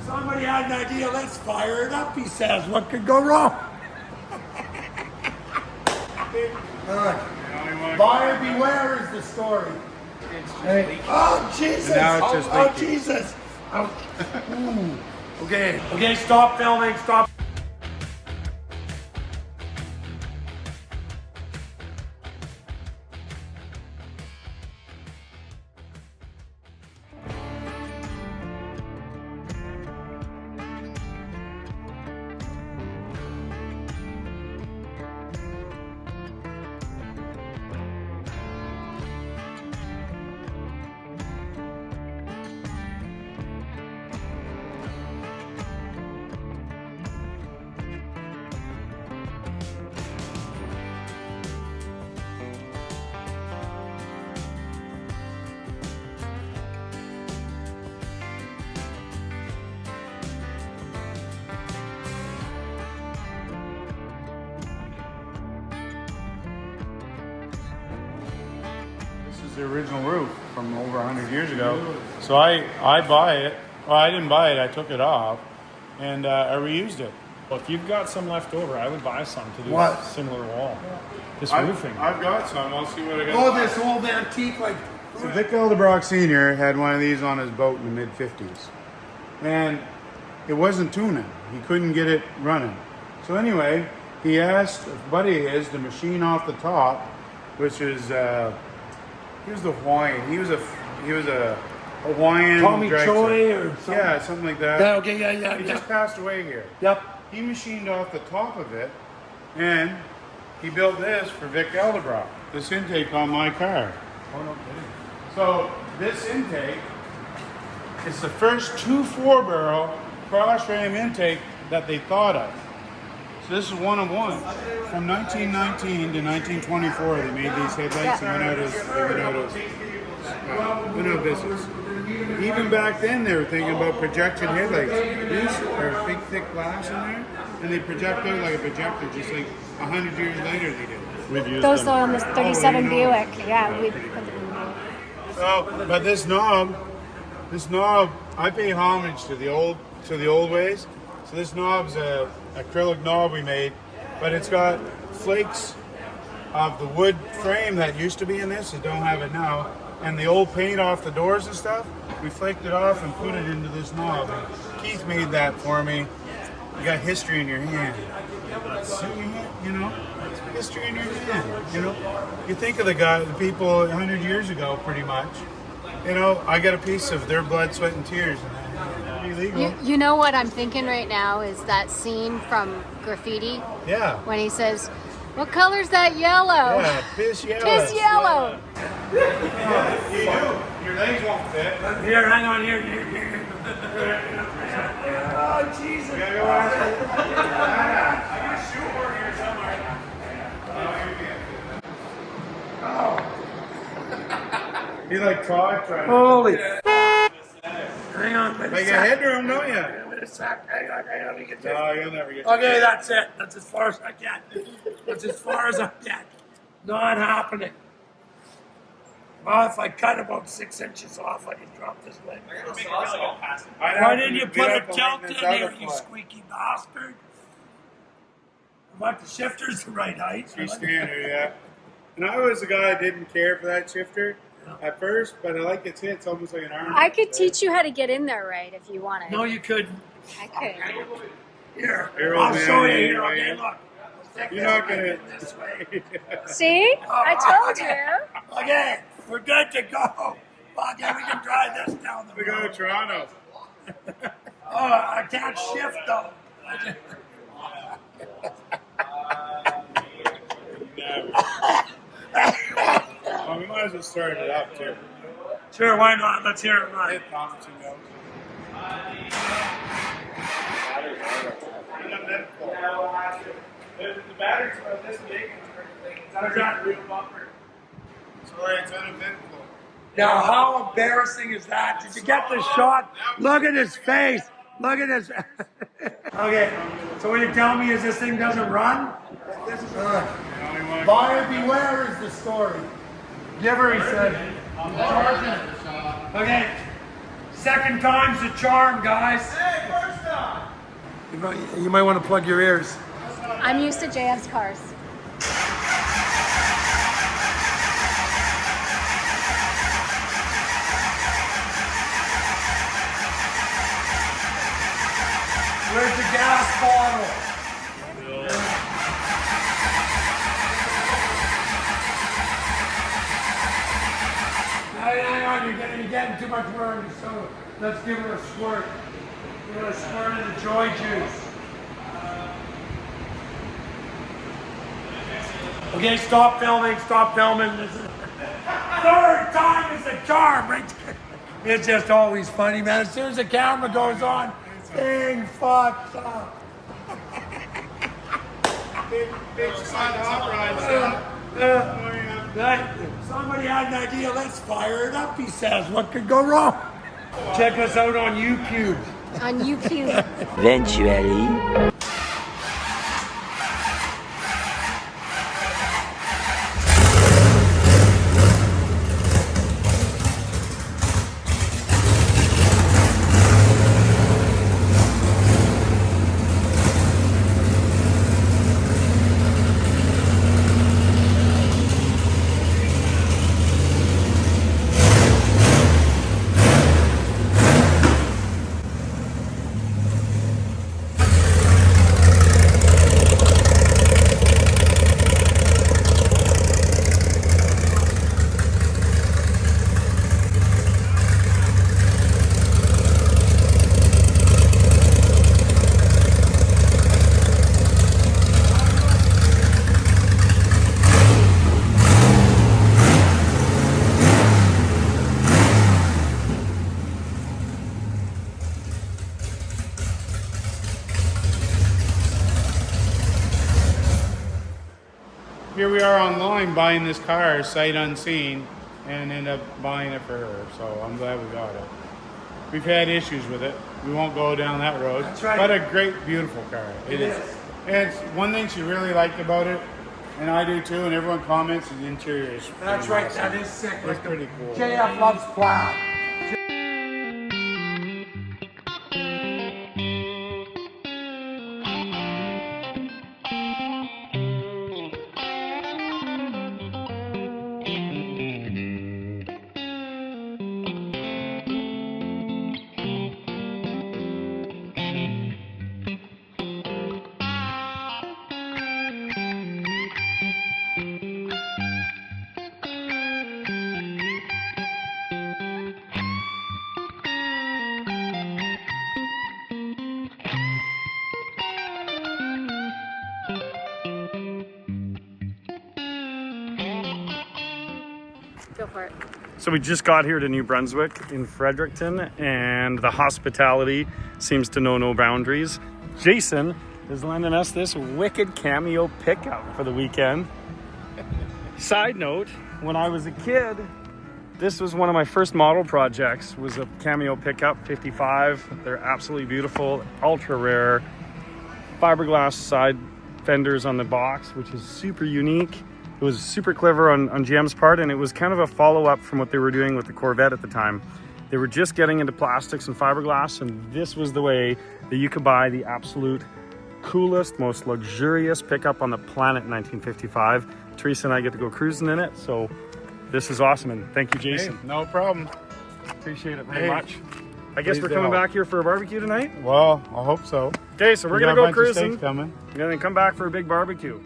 Somebody had an idea, let's fire it up, he says. What could go wrong? Buyer beware is the story. Hey. Oh, Jesus. Now it's just oh, Jesus. Oh. Okay. Okay, stop filming. Stop. The original roof from over 100 years ago. So I buy it. Well, I didn't buy it. I took it off, and I reused it. Well, if you've got some left over, I would buy some to do What? a similar wall. This I've roofing. I've got some. I'll see what I got. Oh, this old antique, like. So Vic EDLEBROCK Sr. had one of these on his boat in the mid-50s. And it wasn't tuning. He couldn't get it running. So anyway, he asked a buddy of his to machine off the top, which is, he was the Hawaiian. He was a Hawaiian Tommy dragster. Choi or something? Yeah, something like that. Yeah, okay, yeah. He just passed away here. Yep. He machined off the top of it, and he built this for Vic EDLEBROCK. This intake on my car. Oh, no kidding. So this intake is the first 2 4-barrel cross-ram intake that they thought of. So this is one of one. From 1919 to 1924, they made these headlights and went out of business. Even back then, they were thinking about projection headlights. These are big, thick glass in there, and they project out like a projector, just like 100 years later they did. We've used Those them. on the 37 Buick. Yeah, we. So, but this knob, I pay homage to the old ways. So this knob's a acrylic knob we made, but it's got flakes of the wood frame that used to be in this. They don't have it now, and the old paint off the doors and stuff. We flaked it off and put it into this knob. And Keith made that for me. You got history in your hand. So, you know, history in your hand. You know, you think of the people 100 years ago, pretty much. You know, I got a piece of their blood, sweat, and tears. And illegal. You know what I'm thinking right now is that scene from Graffiti Yeah. when he says, "What color's that yellow?" Yeah, piss yellow. Piss yellow. Your legs won't fit. Here, hang on here. Oh, Jesus. You gotta go ask You like trying. Holy Hang on. Like a headroom, don't you? Wait a sec. Hang on. Let me get this. No, you'll never get Okay, that's it. That's as far as I get. That's as far as I get. Not happening. Well, if I cut about 6 inches off, I can drop this lid. Why didn't you put a tilt in here, you squeaky bastard? But the shifter's the right height. She's standard, yeah. And I was the guy that didn't care for that shifter at first, but I like its hits almost like an arm. I could teach you how to get in there right if you wanted. No, you couldn't. I could. Here, Here, I'll old show man, you here, here. right Okay, here. look. Take You're this not way, gonna. this way. See? I told you. Okay, we're good to go. Okay, we can drive this down the We go to road. Toronto. Oh, I can't shift though. Well, we might as well start it up too. Sure, why not? Let's hear it run. Hit Thompson notes. The battery's about this big and everything. It's not a real bumper. Sorry, it's uneventful. Now, how embarrassing is that? Did you get the shot? Look at his face. Look at his. Okay, so what you tell me is this thing doesn't run? This is buyer beware is the story. Giver, he said. Okay, second time's the charm, guys. You might want to plug your ears. I'm used to JF's cars. Where's the gas bottle? Hang on, you're getting too much water in your soda. Let's give her a squirt. Give her a squirt of the joy juice. Okay, stop filming, stop filming. This is third time is the charm, right? It's just always funny, man. As soon as the camera goes on, thing fucks up. Big spot uprise. Somebody had an idea, let's fire it up, he says. What could go wrong? Check us out on YouTube. On YouTube. Eventually. Here we are online buying this car sight unseen and end up buying it for her. So I'm glad we got it. We've had issues with it. We won't go down that road. That's right. But a great, beautiful car. It is. And it's one thing she really liked about it, and I do too, and everyone comments, the interior is That's pretty right, awesome. that is sick. It's pretty cool. JF loves plow. Go for it. So we just got here to New Brunswick in Fredericton, and the hospitality seems to know no boundaries. Jason is lending us this wicked Cameo pickup for the weekend. Side note, when I was a kid, this was one of my first model projects, was a Cameo pickup 55. They're absolutely beautiful, ultra rare. Fiberglass side fenders on the box, which is super unique. It was super clever on GM's part, and it was kind of a follow-up from what they were doing with the Corvette at the time. They were just getting into plastics and fiberglass, and this was the way that you could buy the absolute coolest, most luxurious pickup on the planet in 1955. Teresa and I get to go cruising in it, so this is awesome, and thank you, Jason. Hey, no problem. Appreciate it very Hey, much. I guess please we're coming do. back here for a barbecue tonight. Well, I hope so. Okay, so we're We gonna got a go bunch of cruising, steaks coming. and then come back for a big barbecue.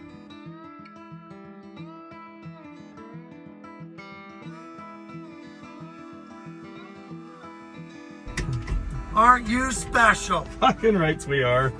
Aren't you special? Fucking rights we are.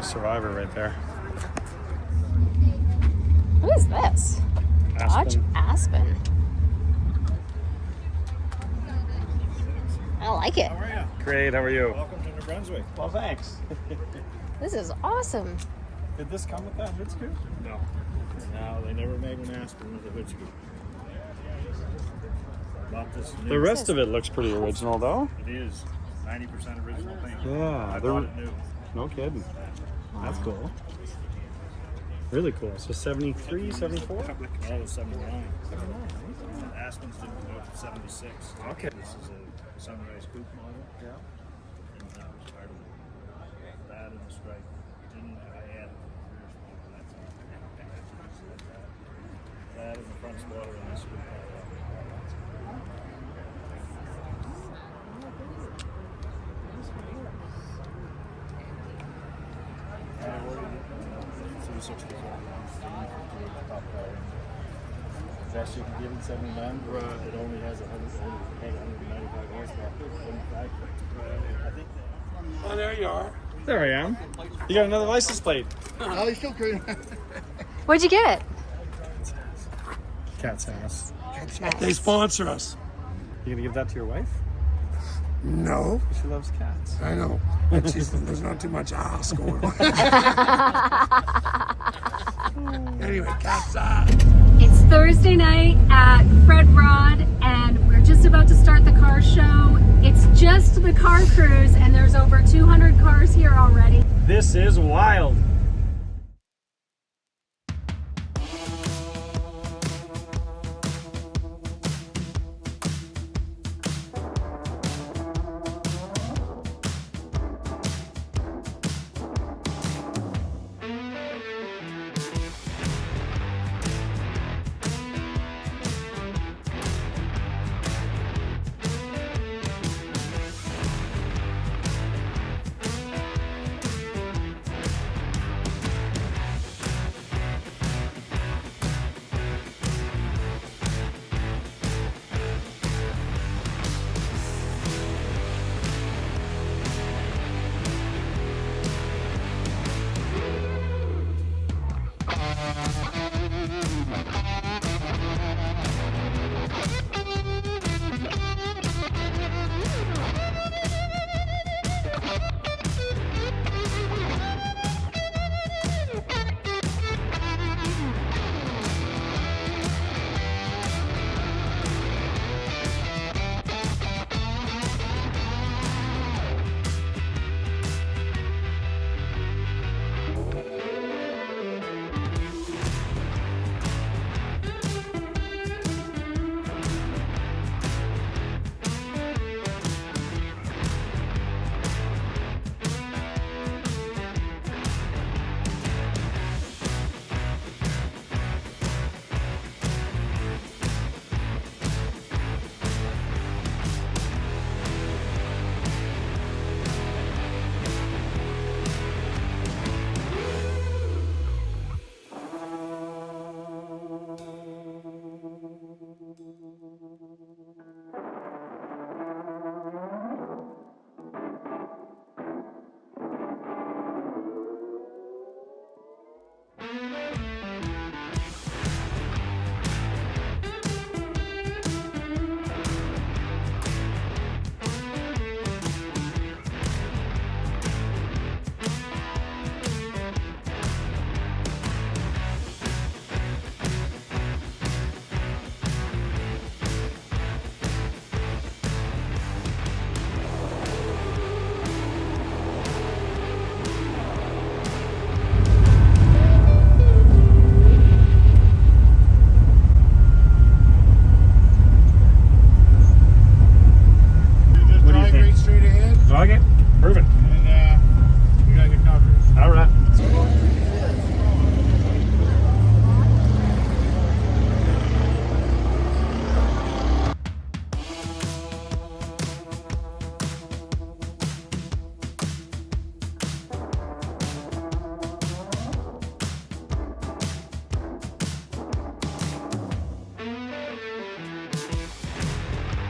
Survivor right there. What is this? Dodge Aspen. I like it. How are you? Great, how are you? Welcome to New Brunswick. Well, thanks. This is awesome. Did this come with that hood scoop? No. No, they never made an Aspen with a hood scoop. Bought this new. The rest of it looks pretty original, though. It is 90% original paint. Yeah, I they're- bought it new. No kidding. That's cool. Really cool. So 73, 74? That was 79. Aspens didn't come out to 76. Okay. This is a sunrise coupe model. Yeah. And that was part of it. That and the stripe. Didn't I add that in the front spoiler and this coupe. Best you can give in 79. It only has 195 horsepower. I think Oh, there you are. There I am. You got another license plate. Oh, he's still green. Where'd you get it? Cat's ass. They sponsor us. You gonna give that to your wife? No, She loves cats. I know. But there's not too much ass going on. Anyway, cat's ass. It's Thursday night at FredRod, and we're just about to start the car show. It's just the car cruise, and there's over 200 cars here already. This is wild.